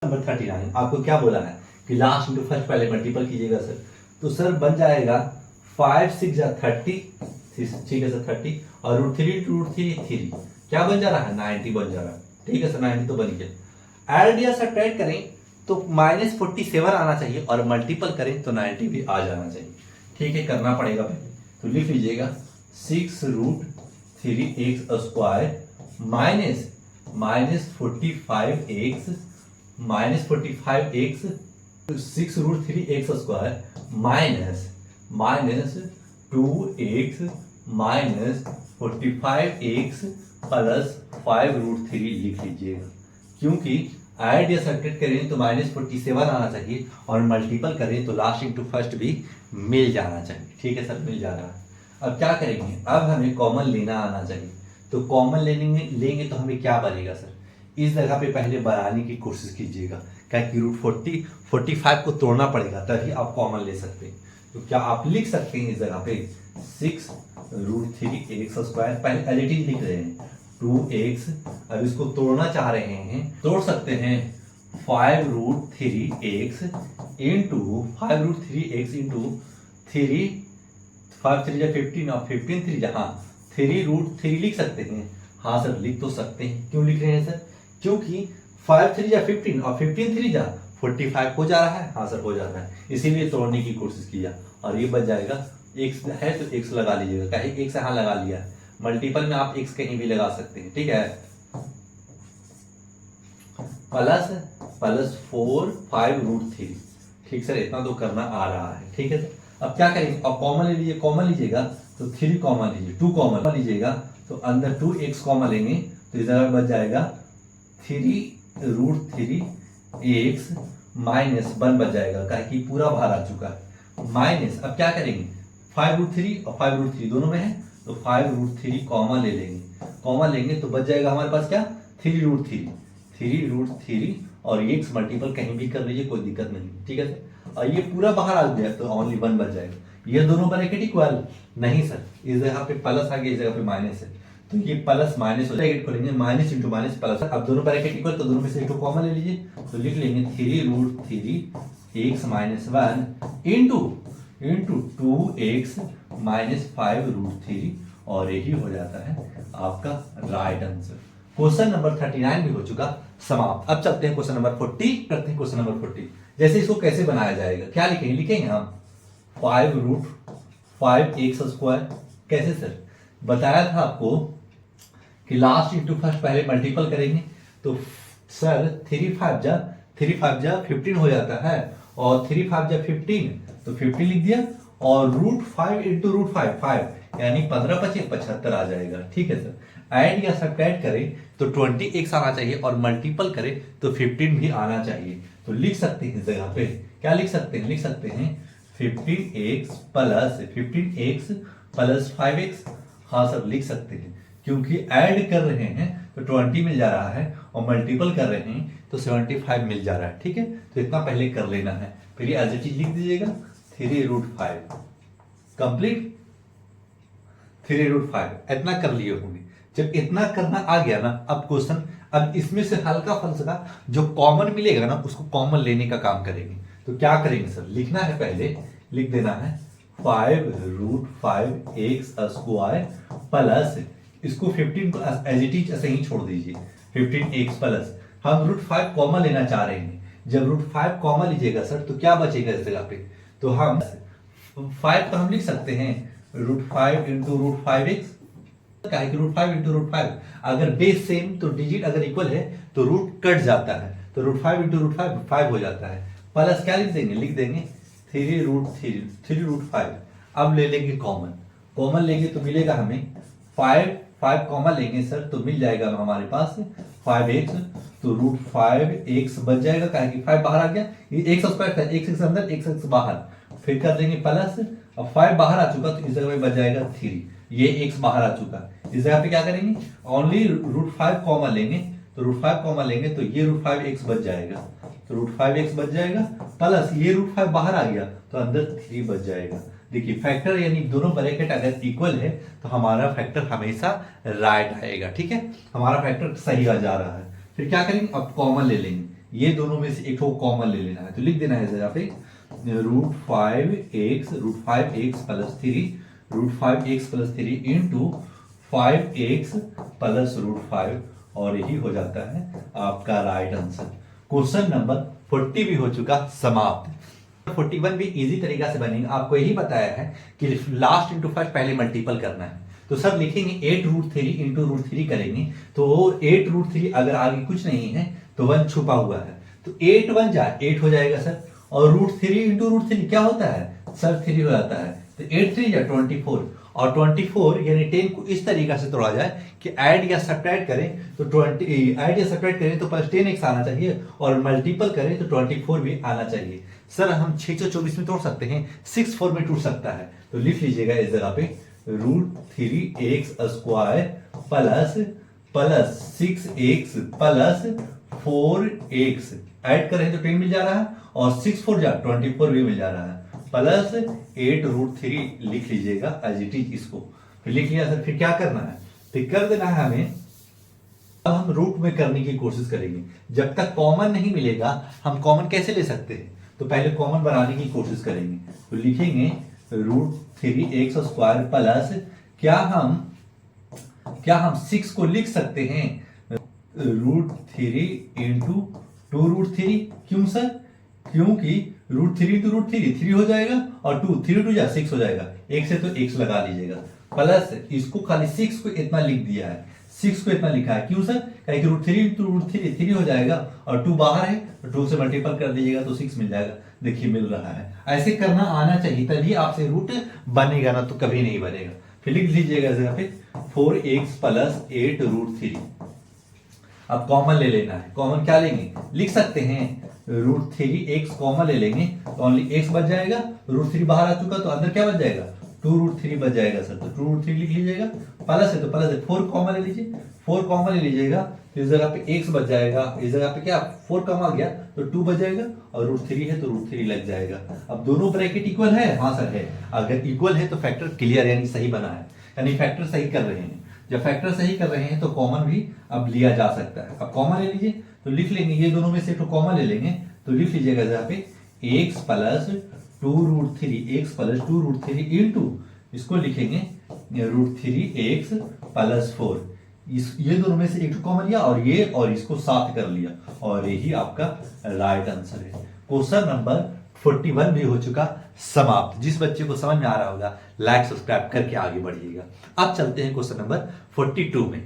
Number 39 आपको क्या बोला है कि लास्ट इंटू फर्स्ट पहले मल्टीपल कीजिएगा सर। तो सर बन जाएगा 5 6 जा 30, ठीक है सर 30 और √3 क्या बन जा रहा है 90 बन जा रहा है। ठीक है सर 90 तो बन गया। ऐड या सब्ट्रैक्ट करें तो -47 आना चाहिए और मल्टीपल करें तो 90 भी आ जाना चाहिए। ठीक है करना पड़ेगा पहले, तो लिख लीजिएगा 6√3x² minus 45x 6√3x² minus 2x minus 45x plus 5√3 लिख लीजिएगा, क्योंकि ऐड या सब्ट्रैक्ट करें तो -47 आना चाहिए और मल्टीपल करें तो लास्ट इंटू फर्स्ट भी मिल जाना चाहिए। ठीक है सर मिल जा रहा है। अब क्या करेंगे, अब हमें कॉमन लेना आना चाहिए। तो कॉमन लेंगे तो हमें क्या बनेगा सर, इस जगह पे पहले बनाने की कोशिश कीजिएगा, क्या कि √45 को तोड़ना पड़ेगा तभी आप कॉमन ले सकते हैं। तो क्या आप लिख सकते हैं इस जगह पे 6√3x², पहले एडिटिव लिख रहे हैं 2x, अब इसको तोड़ना चाह रहे हैं, तोड़ सकते हैं 5√3x इंटू 3 5 3 15 और 15 3 जहाँ 3√3 लिख सकते हैं। हाँ सर लिख तो सकते हैं, क्यों लिख रहे हैं सर, क्योंकि 5 3 जा 15 और 15 3 जा 45 हो जा रहा है। हाँ सर हो जा रहा है, इसीलिए तोड़ने की कोशिश किया और ये बच जाएगा x है तो x लगा लीजिएगा, कहीं x यहाँ लगा लिया, मल्टीपल में आप x कहीं भी लगा सकते हैं। ठीक है प्लस 4 5√3। ठीक सर इतना तो करना आ रहा है। ठीक है अब क्या करेंगे, अब कॉमन ले लीजिए, कॉमन लीजिएगा तो 3 कॉमन लीजिए, 2 कॉमन लीजिएगा तो अंदर 2x कॉमन लेंगे तो इस जगह बच जाएगा 3√3x माइनस 1 बच जाएगा, कहे कि पूरा बाहर आ चुका है, माइनस अब क्या करेंगे 5√3 और 5√3 दोनों में है तो 5√3 कॉमन ले लेंगे, कॉमन लेंगे तो बच जाएगा हमारे पास क्या 3√3 और ये x मल्टीपल कहीं भी कर लीजिए कोई दिक्कत नहीं। ठीक है सर, और ये पूरा बाहर आ गया तो ओनली 1 बच जाएगा। ये दोनों ब्रैकेट इक्वल नहीं सर, इस जगह पे प्लस आ गया, इस जगह पे माइनस है तो ये प्लस माइनस हो जाएगा, खोलेंगे माइनस इंटू माइनस प्लस। अब दोनों ब्रैकेट इक्वल तो दोनों में से एक कॉमन ले लीजिए तो लिख लेंगे 3√3x minus 1 into 2x minus 5√3 और यही हो जाता है आपका राइट आंसर। क्वेश्चन नंबर 39 भी हो चुका समाप्त। अब चलते हैं क्वेश्चन नंबर 40 करते हैं। क्वेश्चन नंबर 40 जैसे इसको कैसे बनाया जाएगा, क्या लिखेंगे हम 5√5x²। कैसे सर, बताया था आपको कि लास्ट इंटू फर्स्ट पहले मल्टीपल करेंगे तो सर 3 5 जा 15 हो जाता है और 3 5 जा 15 तो 15 लिख दिया और √5 इंटू √5 5 यानी 15 25 75 आ जाएगा। ठीक है सर, ऐड या सब्ट्रैक्ट करें तो 20x आना चाहिए और मल्टीपल करें तो 15 भी आना चाहिए। तो लिख सकते हैं इस जगह पे क्या लिख सकते हैं, लिख सकते हैं 15x प्लस 5x। हाँ सर लिख सकते हैं, क्योंकि ऐड कर रहे हैं तो 20 मिल जा रहा है और मल्टीपल कर रहे हैं तो 75 मिल जा रहा है। ठीक है, तो इतना पहले कर लेना है, फिर एज इट इज लिख दीजिएगा 3√5 कंप्लीट 3√5 इतना कर लिए होंगे। जब इतना करना आ गया ना, अब क्वेश्चन अब इसमें से हल्का फल्का जो कॉमन मिलेगा ना उसको कॉमन लेने का काम करेंगे। तो क्या करेंगे सर, लिखना है पहले, लिख देना है 5√5x² प्लस इसको 15 को एज इट इज ऐसे ही छोड़ दीजिए 15x प्लस हम √5 कॉमन लेना चाह रहे हैं। जब √5 कॉमन लीजिएगा सर तो क्या बचेगा इस जगह पे, तो हम 5 को हम लिख सकते हैं √5 इंटू √5x, क्या है कि √5 इंटू √5 अगर बेस सेम तो डिजिट अगर इक्वल है तो रूट कट जाता है तो √5 इंटू √5 5 हो जाता है, प्लस क्या लिख देंगे 3√5। अब ले लेंगे कॉमन लेंगे तो मिलेगा हमें 5 कॉमन लेंगे सर तो मिल जाएगा हमारे पास 5x तो √5x बच जाएगा, क्या कि 5 बाहर आ गया, ये x² था, x अंदर x बाहर, फिर कर देंगे प्लस। अब 5 बाहर आ चुका तो इस जगह में बच जाएगा 3, ये x बाहर आ चुका, इस जगह पे क्या करेंगे ओनली √5 कॉमन लेंगे तो √5 कॉमन लेंगे तो ये √5x बच जाएगा, तो √5x बच जाएगा प्लस ये √5 बाहर आ गया तो अंदर 3 बच जाएगा। देखिए फैक्टर यानी दोनों ब्रैकेट अगर इक्वल है तो हमारा फैक्टर हमेशा राइट आएगा। ठीक है, हमारा फैक्टर सही आ जा रहा है। फिर क्या करेंगे, अब कॉमन ले लेंगे, ये दोनों में से एक को कॉमन ले लेना है, तो लिख देना है इस जगह पे √5x +3 इंटू 5x प्लस √5, और यही हो जाता है आपका राइट आंसर। क्वेश्चन नंबर 40 भी हो चुका समाप्त। 41 भी इजी तरीका से बनेगा। आपको यही बताया है कि लास्ट इंटू फर्स्ट पहले मल्टीपल करना है। तो सर लिखेंगे 8√3 इंटू √3 करेंगे, तो 8√3 अगर आगे कुछ नहीं है तो 1 छुपा हुआ है, तो 8 1 जा 8 हो जाएगा सर, और √3 इंटू √3 क्या होता है सर 3 हो जाता है, तो 8 3 जा 24, और 24 यानी 10 को इस तरीका से तोड़ा जाए कि ऐड या सब्ट्रैक्ट करें तो 20 ऐड या सब्ट्रैक्ट करें तो प्लस 10x आना चाहिए, और मल्टीपल करें तो 24 भी आना चाहिए। सर हम 624 में तोड़ सकते हैं, 6 4 में टूट सकता है, तो लिख लीजिएगा इस जगह पे √3x² plus 6x plus 4x, add करें तो 10 मिल जा रहा है, और 6 4 जा 24 भी मिल जा रहा है, प्लस 8√3 लिख लीजिएगा एज इट इज। इसको फिर लिख लिया सर, फिर क्या करना है, फिर कर देना है हमें। अब हम रूट में करने की कोशिश करेंगे, जब तक कॉमन नहीं मिलेगा हम कॉमन कैसे ले सकते हैं, तो पहले कॉमन बनाने की कोशिश करेंगे। तो लिखेंगे √3x² प्लस क्या हम 6 को लिख सकते हैं √3 इंटू 2√3, क्यों सर, क्योंकि √3 इंटू √3 3 हो जाएगा, और 2 3 2 जा 6 हो जाएगा, एक से तो x लगा लीजिएगा, प्लस इसको खाली 6 को इतना लिख दिया है, 6 को इतना लिखा है, क्यों सर, क्योंकि √3 इंटू √3 3 हो जाएगा, और 2 बाहर है तो 2 से मल्टीपल कर दीजिएगा तो 6 मिल जाएगा। देखिए मिल रहा है, ऐसे करना आना चाहिए, तभी आपसे रूट बनेगा, ना तो कभी नहीं बनेगा। फिर लिख लीजिएगा इस जगह पे 4x प्लस 8√3। अब कॉमन ले लेना है, कॉमन क्या लेंगे, लिख सकते हैं √3x कॉमन ले लेंगे तो ओनली x बच जाएगा, √3 बाहर आ चुका तो अंदर क्या बच जाएगा 2√3 बच जाएगा सर, तो 2√3 लिख लीजिएगा, प्लस है तो प्लस है, 4 कॉमन ले लीजिए, 4 कॉमन ले लीजिएगा तो इस जगह पे x बच जाएगा, इस जगह पे क्या 4 कम आ गया तो 2 बच जाएगा, और √3 है तो √3 लग जाएगा। अब दोनों ब्रैकेट इक्वल है, हाँ सर है, अगर इक्वल है तो फैक्टर क्लियर यानी सही बना है, यानी फैक्टर सही कर रहे हैं। जब फैक्टर सही कर रहे हैं तो कॉमन भी अब लिया जा सकता है। अब कॉमन ले लीजिए, तो लिख लेंगे ये दोनों में से तो कॉमन ले लेंगे, तो लिख लीजिएगा जहाँ पे x प्लस 2√3 इंटू इसको लिखेंगे √3x प्लस 4, ये दोनों में से एक कॉमन लिया और इसको साथ कर लिया, और यही आपका राइट आंसर है। क्वेश्चन नंबर 41 भी हो चुका समाप्त। जिस बच्चे को समझ में आ रहा होगा लाइक सब्सक्राइब करके आगे बढ़िएगा। अब चलते हैं क्वेश्चन नंबर 42 में।